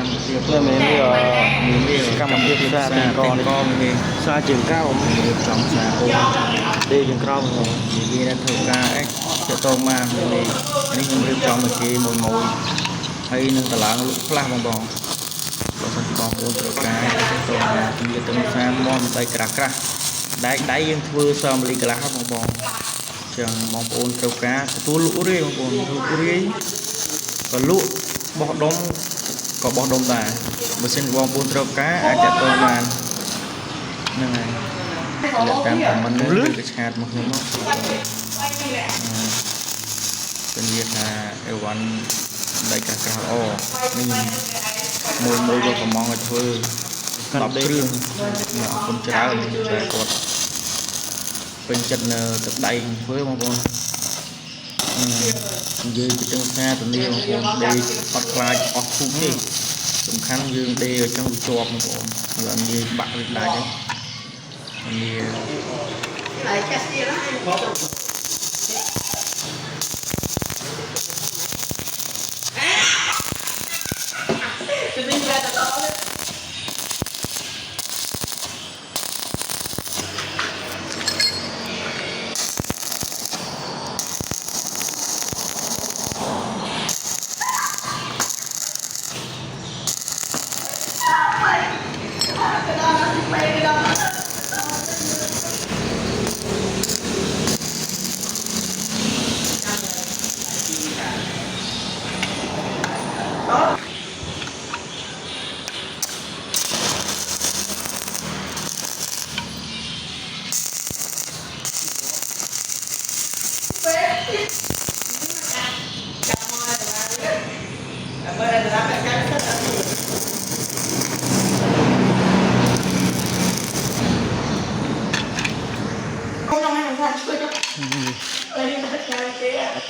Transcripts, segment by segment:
កម្មវិធី เพื่อមានវា មានវា កម្មវិធីផ្សារទាំងក មាន ផ្សារជាងកោ រៀបចំផ្សារអូ ទេជាងក្រោម និយាយថាធ្វើការអេតតមកនេះខ្ញុំរៀបចំមកគេមួយហើយនឹងតឡើងលក់ខ្លះបងបើសិនជាបងប្អូនត្រូវការទៅតមកជំរាបទៅផ្សារមកដៃក្រាស់ដៃយើងធ្វើសមលីកន្លះបងចឹងបងប្អូនត្រូវការទទួលលក់រាយបងប្អូនលក់រាយក៏លក់បោះដុំក៏បោះដុំដែរបើសិនបងប្អូនត្រូវការអាចតបានហ្នឹងហើយលក្ខតាមខមមិនឬក៏ឆាតមកខ្ញុំមកเป็นវាថាអីវ៉ាន់ដៃក្រាស់ល្អមួយក៏កំងឲ្យធ្វើ10គ្រឿងអរគុណច្រើនតែគាត់ពេញចិត្តនៅទឹកដៃធ្វើបងប្អូននិយាយពីទាំងផ្សារទៅនេះបងប្អូនដេកអត់ខ្លាចអស់ធូបទេសំខាន់យើងដេកឲ្យចឹងវាជាប់បងប្អូនវាអត់ងាយបាក់ឬដាច់ទេងាយlại cái gì đó tôi đi ra tao đó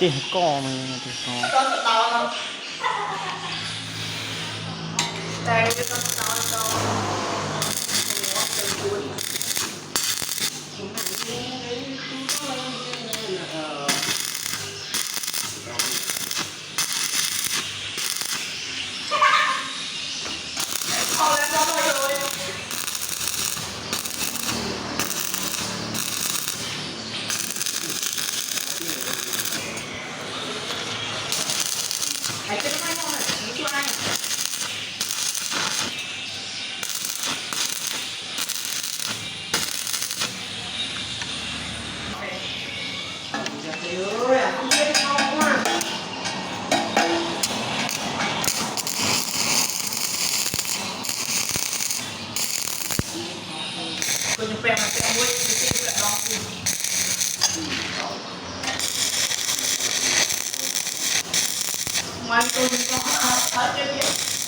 tí co mà tí co tôi nhập mà sẽ mua cái là đó ngoài tôi có ở trên